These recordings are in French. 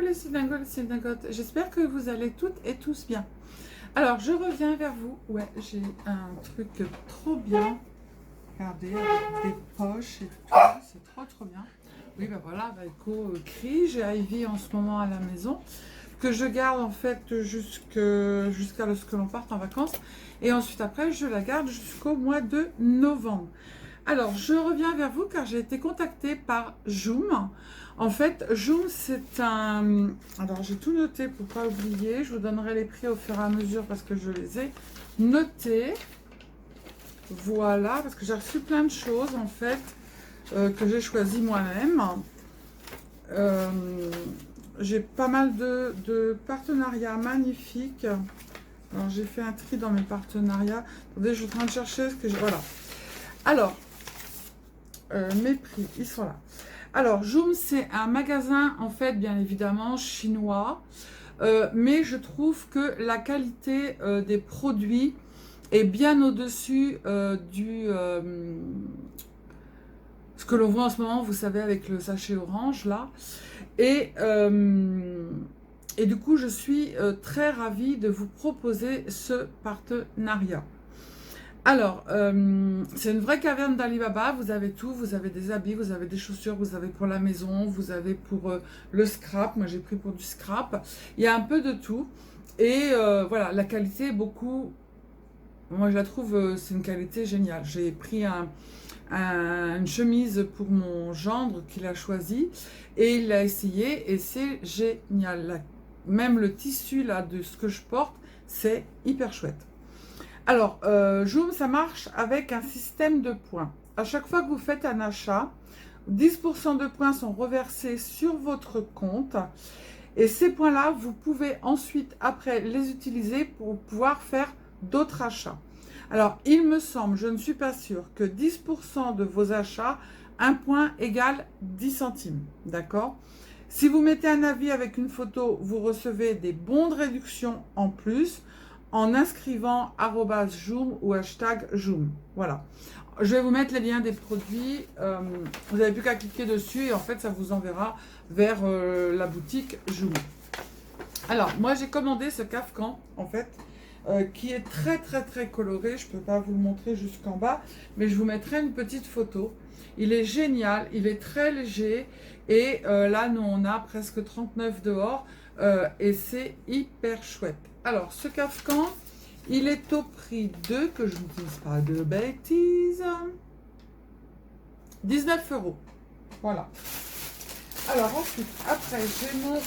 les synagogues, j'espère que vous allez toutes et tous bien. Alors, je reviens vers vous. Ouais, j'ai un truc trop bien. Regardez, avec des poches et tout, c'est trop bien. Oui, ben voilà, Valco crie, j'ai Ivy en ce moment à la maison, que je garde en fait jusqu'à ce que l'on parte en vacances. Et ensuite après, je la garde jusqu'au mois de novembre. Alors, je reviens vers vous car j'ai été contactée par Joom. En fait, Joom, c'est un... Alors, j'ai tout noté pour ne pas oublier. Je vous donnerai les prix au fur et à mesure parce que je les ai notés. Voilà, parce que j'ai reçu plein de choses, en fait, que j'ai choisi moi-même. J'ai pas mal de partenariats magnifiques. Alors, j'ai fait un tri dans mes partenariats. Attendez, je suis en train de chercher ce que j'ai... Voilà. Alors... mes prix, ils sont là. Alors, Joom, c'est un magasin, en fait, bien évidemment, chinois. Mais je trouve que la qualité des produits est bien au-dessus ce que l'on voit en ce moment, vous savez, avec le sachet orange, là. Et du coup, je suis très ravie de vous proposer ce partenariat. Alors, c'est une vraie caverne d'Alibaba, vous avez tout, vous avez des habits, vous avez des chaussures, vous avez pour la maison, vous avez pour le scrap, moi j'ai pris pour du scrap, il y a un peu de tout, et voilà, la qualité est beaucoup, moi je la trouve, c'est une qualité géniale. J'ai pris une chemise pour mon gendre qu'il a choisi, et il l'a essayé, et c'est génial, même le tissu là de ce que je porte, c'est hyper chouette. Alors, Joom, ça marche avec un système de points. À chaque fois que vous faites un achat, 10% de points sont reversés sur votre compte. Et ces points-là, vous pouvez ensuite, après, les utiliser pour pouvoir faire d'autres achats. Alors, il me semble, je ne suis pas sûre, que 10% de vos achats, un point égale 10 centimes. D'accord ? Si vous mettez un avis avec une photo, vous recevez des bons de réduction en plus, en inscrivant @Joom ou #Joom. Voilà. Je vais vous mettre les liens des produits. Vous n'avez plus qu'à cliquer dessus et en fait, ça vous enverra vers la boutique Joom. Alors, moi, j'ai commandé ce Kafkan, en fait, qui est très coloré. Je ne peux pas vous le montrer jusqu'en bas, mais je vous mettrai une petite photo. Il est génial, il est très léger. Et là, nous, on a presque 39 dehors. Et c'est hyper chouette. Alors, ce Kafkan, il est au prix de, que je ne dise pas de bêtises, 19 €. Voilà. Alors ensuite, après, j'ai mon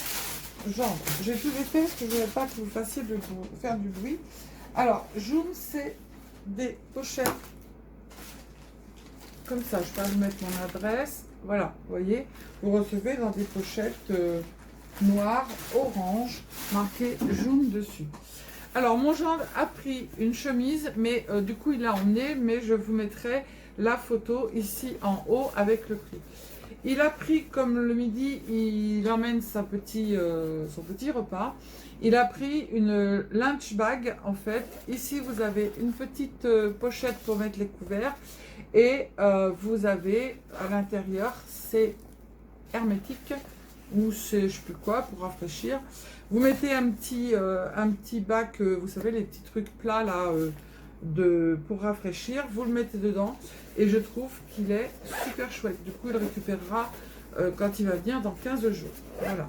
gendre. J'ai tout fait parce que je ne voulais pas que vous fassiez de vous faire du bruit. Alors, Joom, c'est des pochettes comme ça. Je peux vous mettre mon adresse. Voilà, vous voyez, vous recevez dans des pochettes noires, orange, marqué Joom dessus. Alors, mon gendre a pris une chemise, mais du coup, il l'a emmené, mais je vous mettrai la photo ici en haut avec le prix. Il a pris, comme le midi, il emmène son petit repas. Il a pris une lunch bag, en fait. Ici, vous avez une petite pochette pour mettre les couverts. Et vous avez à l'intérieur, c'est hermétique, ou c'est je ne sais plus quoi, pour rafraîchir. Vous mettez un petit bac, vous savez, les petits trucs plats là, pour rafraîchir. Vous le mettez dedans et je trouve qu'il est super chouette. Du coup, il récupérera quand il va venir dans 15 jours. Voilà.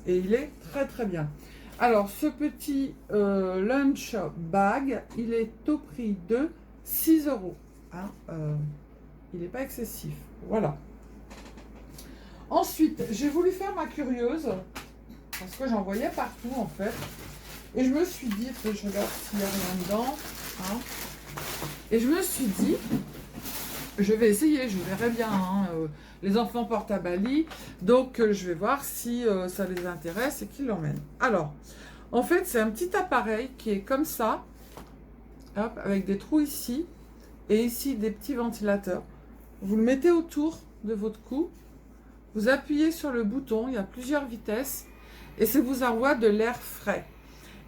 Et il est très bien. Alors, ce petit lunch bag, il est au prix de 6 €. Hein, il n'est pas excessif. Voilà. Ensuite, j'ai voulu faire ma curieuse, parce que j'en voyais partout en fait. Et je me suis dit, je regarde s'il n'y a rien dedans. Hein, et je me suis dit, je vais essayer, je verrai bien. Hein, les enfants portent à Bali, donc je vais voir si ça les intéresse et qu'ils l'emmènent. Alors, en fait, c'est un petit appareil qui est comme ça, hop, avec des trous ici, et ici des petits ventilateurs. Vous le mettez autour de votre cou. Vous appuyez sur le bouton, il y a plusieurs vitesses, et ça vous envoie de l'air frais.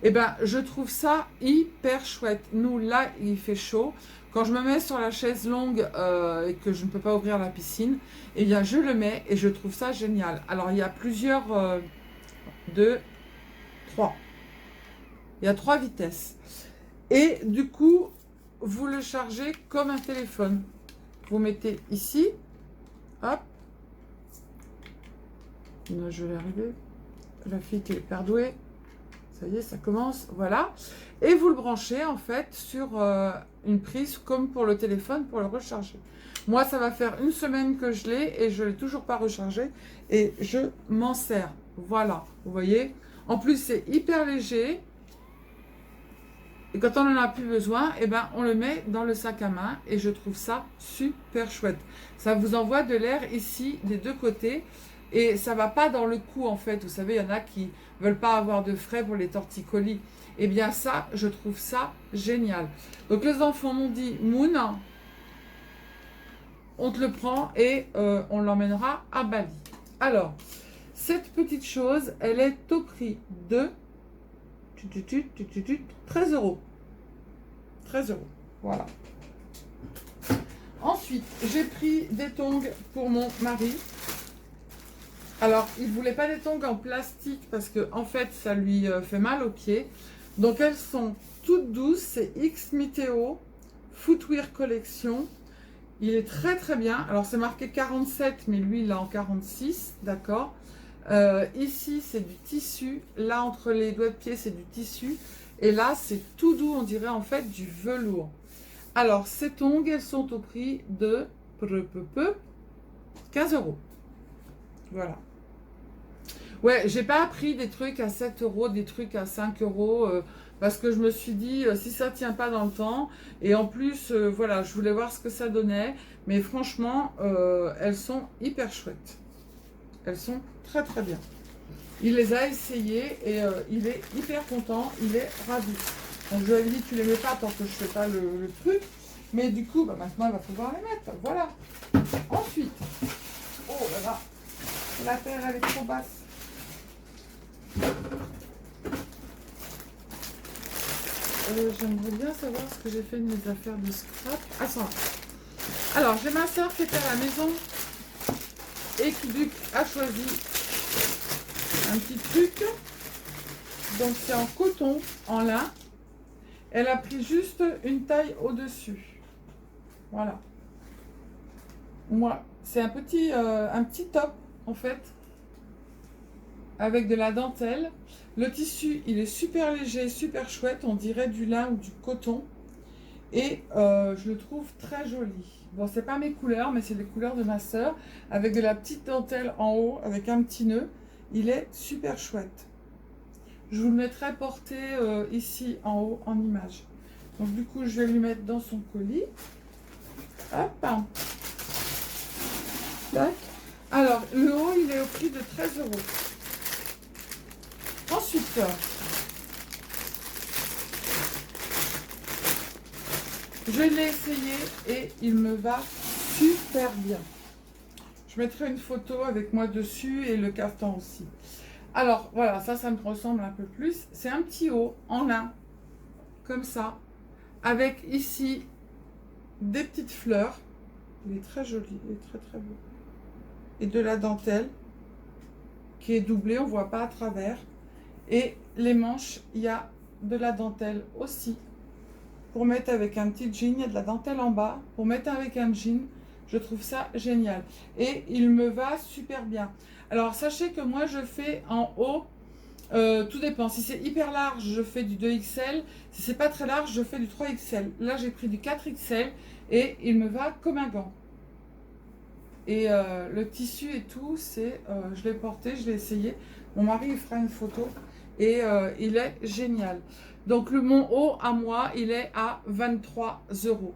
Et bien, je trouve ça hyper chouette. Nous, là, il fait chaud. Quand je me mets sur la chaise longue et que je ne peux pas ouvrir la piscine, eh bien, je le mets et je trouve ça génial. Alors, il y a plusieurs 2, 3. Il y a 3 vitesses. Et du coup, vous le chargez comme un téléphone. Vous mettez ici. Hop. Non, je vais arriver. La fille qui est hyper douée. Ça y est, ça commence. Voilà. Et vous le branchez en fait sur une prise comme pour le téléphone pour le recharger. Moi, ça va faire une semaine que je l'ai et je ne l'ai toujours pas rechargé. Et je m'en sers. Voilà. Vous voyez? En plus, c'est hyper léger. Et quand on n'en a plus besoin, eh ben, on le met dans le sac à main. Et je trouve ça super chouette. Ça vous envoie de l'air ici des deux côtés. Et ça ne va pas dans le cou en fait. Vous savez, il y en a qui ne veulent pas avoir de frais pour les torticolis. Eh bien ça, je trouve ça génial. Donc les enfants m'ont dit, Moon, on te le prend et on l'emmènera à Bali. Alors, cette petite chose, elle est au prix de 13 euros. 13 euros, voilà. Ensuite, j'ai pris des tongs pour mon mari. Alors, il ne voulait pas des tongs en plastique parce que en fait, ça lui fait mal aux pieds. Donc, elles sont toutes douces. C'est X Miteo Footwear Collection. Il est très très bien. Alors, c'est marqué 47, mais lui, il l'a en 46. D'accord. Ici, c'est du tissu. Là, entre les doigts de pied, c'est du tissu. Et là, c'est tout doux. On dirait en fait du velours. Alors, ces tongs, elles sont au prix de 15 euros. Voilà. Ouais, j'ai pas pris des trucs à 7 euros, des trucs à 5 euros, parce que je me suis dit, si ça tient pas dans le temps, et en plus, voilà, je voulais voir ce que ça donnait, mais franchement, elles sont hyper chouettes. Elles sont très très bien. Il les a essayées et il est hyper content, il est ravi. Donc je lui ai dit, tu les mets pas tant que je fais pas le truc, mais du coup, bah, maintenant, il va pouvoir les mettre, voilà. Ensuite, oh là là, la terre, elle est trop basse. J'aimerais bien savoir ce que j'ai fait de mes affaires de scrap. Ah, ça. Alors, j'ai ma soeur qui était à la maison et qui a choisi un petit truc. Donc, c'est en coton, en lin. Elle a pris juste une taille au-dessus. Voilà. Moi, c'est un petit top, en fait, avec de la dentelle. Le tissu, il est super léger, super chouette. On dirait du lin ou du coton. Et je le trouve très joli. Bon, c'est pas mes couleurs, mais c'est les couleurs de ma soeur. Avec de la petite dentelle en haut, avec un petit nœud. Il est super chouette. Je vous le mettrai porté ici en haut en image. Donc du coup, je vais lui mettre dans son colis. Hop. Tac. Alors, le haut, il est au prix de 13 euros. Ensuite, je l'ai essayé et il me va super bien. Je mettrai une photo avec moi dessus et le caftan aussi. Alors, voilà, ça me ressemble un peu plus. C'est un petit haut en lin, comme ça, avec ici des petites fleurs. Il est très joli, il est très très beau. Et de la dentelle qui est doublée, on ne voit pas à travers. Et les manches, il y a de la dentelle aussi. Pour mettre avec un petit jean, il y a de la dentelle en bas. Pour mettre avec un jean, je trouve ça génial. Et il me va super bien. Alors, sachez que moi, je fais en haut, tout dépend. Si c'est hyper large, je fais du 2XL. Si c'est pas très large, je fais du 3XL. Là, j'ai pris du 4XL et il me va comme un gant. Et le tissu et tout, je l'ai porté, je l'ai essayé. Mon mari, il fera une photo. Et il est génial. Donc mon haut à moi, il est à 23 euros.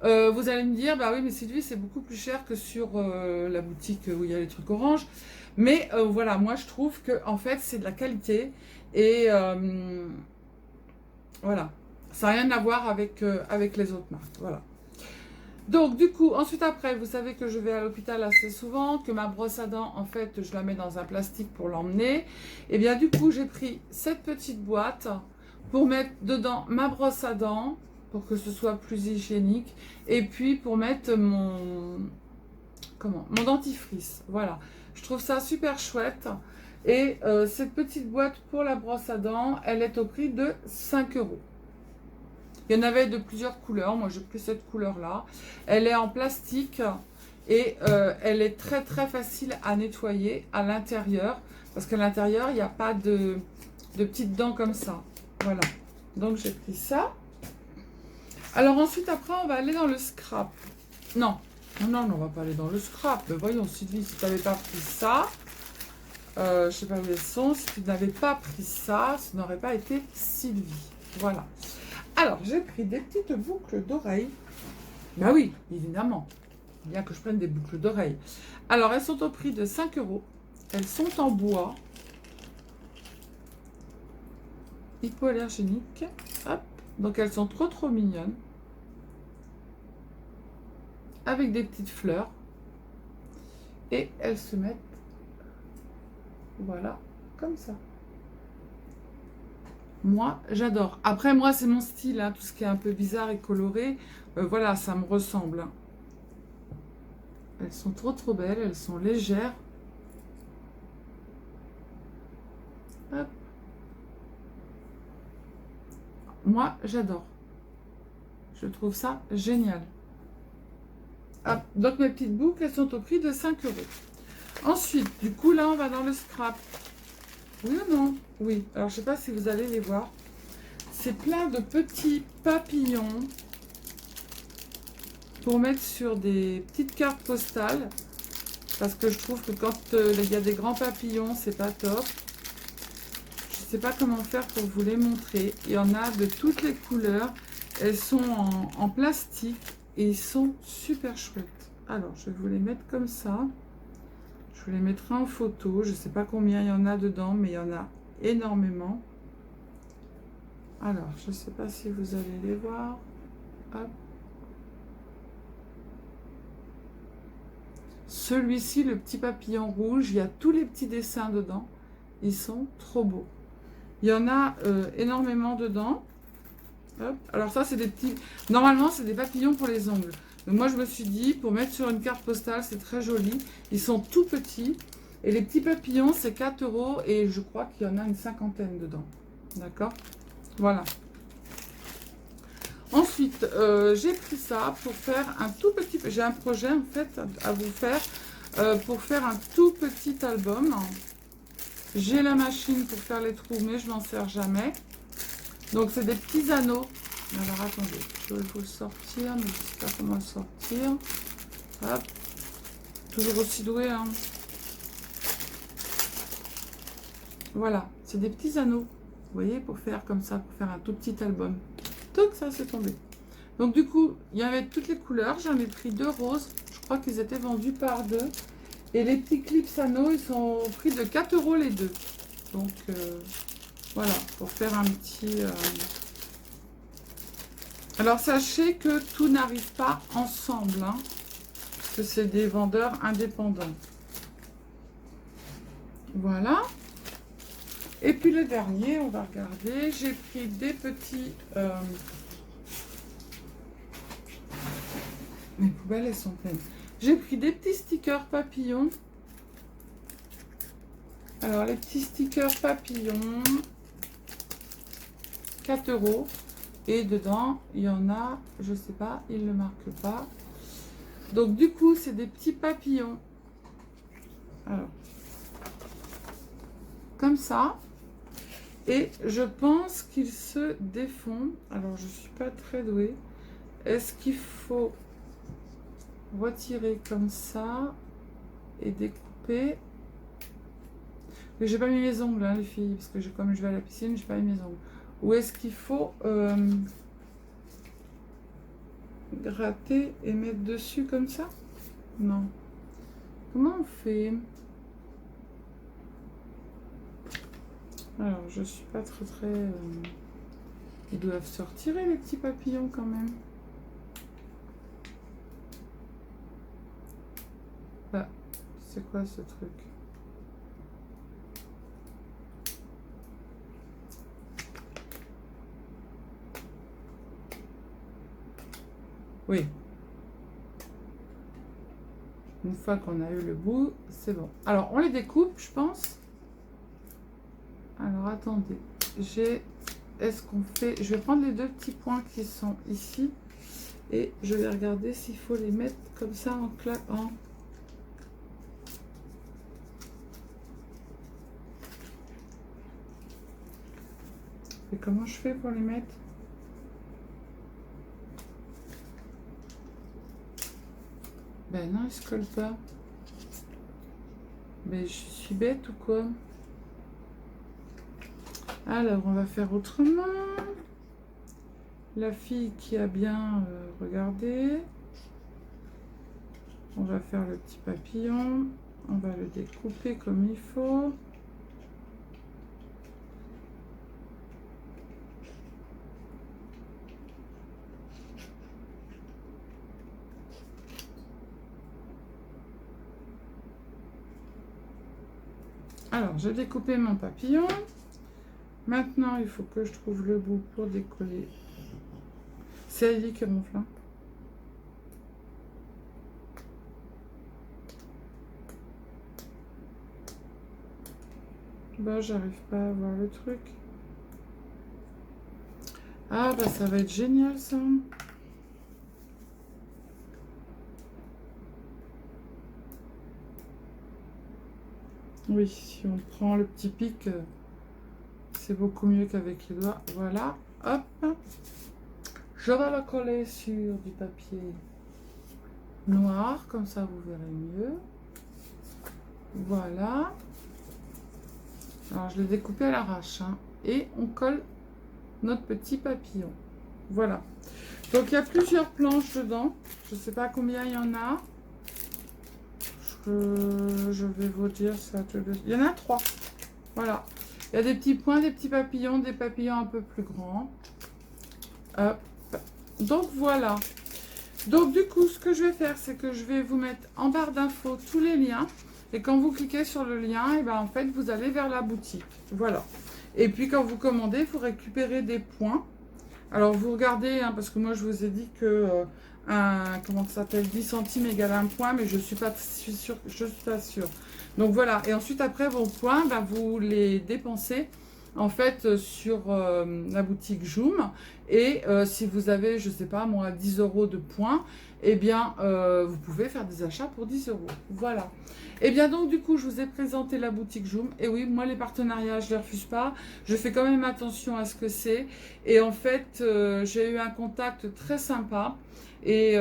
Vous allez me dire, bah oui, mais Sylvie, c'est beaucoup plus cher que sur la boutique où il y a les trucs orange. Mais voilà, moi je trouve que en fait c'est de la qualité et voilà, ça n'a rien à voir avec les autres marques. Voilà. Donc du coup, ensuite après, vous savez que je vais à l'hôpital assez souvent, que ma brosse à dents, en fait, je la mets dans un plastique pour l'emmener. Et bien du coup, j'ai pris cette petite boîte pour mettre dedans ma brosse à dents, pour que ce soit plus hygiénique, et puis pour mettre mon dentifrice. Voilà, je trouve ça super chouette. Et cette petite boîte pour la brosse à dents, elle est au prix de 5 euros. Il y en avait de plusieurs couleurs. Moi, j'ai pris cette couleur-là. Elle est en plastique et elle est très très facile à nettoyer à l'intérieur. Parce qu'à l'intérieur, il n'y a pas de petites dents comme ça. Voilà. Donc, j'ai pris ça. Alors ensuite, après, on va aller dans le scrap. Non, non, on va pas aller dans le scrap. Mais voyons, Sylvie, si tu n'avais pas pris ça, je ne sais pas où elles sont. Si tu n'avais pas pris ça, ce n'aurait pas été Sylvie. Voilà. Alors, j'ai pris des petites boucles d'oreilles. Bah oui, évidemment. Bien que je prenne des boucles d'oreilles. Alors, elles sont au prix de 5 euros. Elles sont en bois. Hypoallergéniques. Hop. Donc, elles sont trop mignonnes. Avec des petites fleurs. Et elles se mettent, voilà, comme ça. Moi, j'adore. Après, moi, c'est mon style, hein, tout ce qui est un peu bizarre et coloré. Voilà, ça me ressemble. Hein. Elles sont trop belles, elles sont légères. Hop. Moi, j'adore. Je trouve ça génial. Hop. Donc, mes petites boucles, elles sont au prix de 5 euros. Ensuite, du coup, là, on va dans le scrap. Oui ou non? Oui. Alors, je ne sais pas si vous allez les voir. C'est plein de petits papillons pour mettre sur des petites cartes postales. Parce que je trouve que quand il y a des grands papillons, c'est pas top. Je ne sais pas comment faire pour vous les montrer. Il y en a de toutes les couleurs. Elles sont en plastique et ils sont super chouettes. Alors, je vais vous les mettre comme ça. Je vous les mettrai en photo. Je ne sais pas combien il y en a dedans, mais il y en a énormément. Alors, je ne sais pas si vous allez les voir. Hop. Celui-ci, le petit papillon rouge, il y a tous les petits dessins dedans. Ils sont trop beaux. Il y en a énormément dedans. Hop. Alors ça, c'est des petits... Normalement, c'est des papillons pour les ongles. Donc moi, je me suis dit, pour mettre sur une carte postale, c'est très joli. Ils sont tout petits. Et les petits papillons, c'est 4 euros. Et je crois qu'il y en a une cinquantaine dedans. D'accord? Voilà. Ensuite, j'ai pris ça pour faire un tout petit... J'ai un projet, en fait, à vous faire pour faire un tout petit album. J'ai la machine pour faire les trous, mais je m'en sers jamais. Donc, c'est des petits anneaux. Alors, attendez, je vais vous le sortir, mais je ne sais pas comment le sortir. Hop. Toujours aussi doué, hein. Voilà, c'est des petits anneaux. Vous voyez, pour faire comme ça, pour faire un tout petit album. Donc, ça, c'est tombé. Donc, du coup, il y avait toutes les couleurs. J'en ai pris 2 roses. Je crois qu'ils étaient vendus par 2. Et les petits clips anneaux, ils sont au prix de 4 euros les 2. Donc, voilà, pour faire un petit... Alors, sachez que tout n'arrive pas ensemble, hein, parce que c'est des vendeurs indépendants. Voilà. Et puis, le dernier, on va regarder. J'ai pris des petits... Mes poubelles, elles sont pleines. J'ai pris des petits stickers papillons. Alors, les petits stickers papillons, 4 euros. Et dedans, il y en a, je sais pas, il ne marque pas. Donc, du coup, c'est des petits papillons. Alors, comme ça. Et je pense qu'ils se défont. Alors, je ne suis pas très douée. Est-ce qu'il faut retirer comme ça et découper? Mais j'ai pas mis mes ongles, hein, les filles, parce que comme je vais à la piscine, j'ai pas mis mes ongles. Ou est-ce qu'il faut gratter et mettre dessus comme ça? Non. Comment on fait? Alors, je suis pas très... Ils doivent se retirer, les petits papillons, quand même. Ah, c'est quoi ce truc? Oui. Une fois qu'on a eu le bout, c'est bon. Alors, on les découpe, je pense. Alors attendez, est-ce qu'on fait... Je vais prendre les 2 petits points qui sont ici et je vais regarder s'il faut les mettre comme ça en claquant. Et comment je fais pour les mettre? Ben non, ils se collent pas. Mais je suis bête ou quoi? Alors, on va faire autrement. La fille qui a bien regardé. On va faire le petit papillon. On va le découper comme il faut. Alors, j'ai découpé mon papillon. Maintenant, il faut que je trouve le bout pour décoller. C'est Heidi qui ronfle. Hein. Bah, j'arrive pas à voir le truc. Ah, bah, ça va être génial, ça. Oui, si on prend le petit pic, c'est beaucoup mieux qu'avec les doigts. Voilà, hop. Je vais la coller sur du papier noir, comme ça vous verrez mieux. Voilà. Alors, je l'ai découpé à l'arrache. Hein, et on colle notre petit papillon. Voilà. Donc, il y a plusieurs planches dedans. Je ne sais pas combien il y en a. Je vais vous dire ça. Il y en a 3. Voilà. Il y a des petits points, des petits papillons, des papillons un peu plus grands. Hop. Donc, voilà. Donc, du coup, ce que je vais faire, c'est que je vais vous mettre en barre d'infos tous les liens. Et quand vous cliquez sur le lien, et ben, en fait, vous allez vers la boutique. Voilà. Et puis, quand vous commandez, vous récupérez des points. Alors, vous regardez, hein, parce que moi, je vous ai dit que... comment ça s'appelle, 10 centimes égale un point, mais je suis pas sûre, je suis pas sûre. Donc voilà, et ensuite après vos points, ben, vous les dépensez en fait sur la boutique Joom, et si vous avez, je sais pas moi, 10 € de points, eh bien vous pouvez faire des achats pour 10 €. Voilà. Et bien donc du coup je vous ai présenté la boutique Joom, et oui, moi les partenariats je les refuse pas, je fais quand même attention à ce que c'est, et en fait j'ai eu un contact très sympa et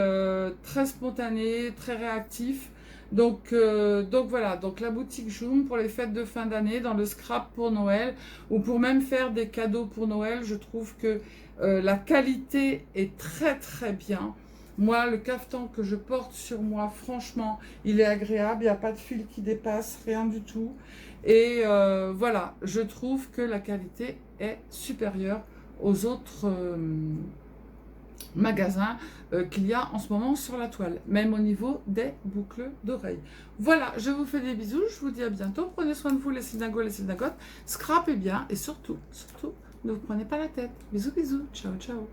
très spontané, très réactif. Donc voilà, donc la boutique Joom pour les fêtes de fin d'année, dans le scrap pour Noël, ou pour même faire des cadeaux pour Noël, je trouve que la qualité est très très bien. Moi, le cafetan que je porte sur moi, franchement, il est agréable, il n'y a pas de fil qui dépasse, rien du tout. Et voilà, je trouve que la qualité est supérieure aux autres... magasins qu'il y a en ce moment sur la toile, même au niveau des boucles d'oreilles. Voilà, je vous fais des bisous, je vous dis à bientôt, prenez soin de vous les synagogues, les synagogues, scrapez bien et surtout, ne vous prenez pas la tête. Bisous, bisous, ciao, ciao.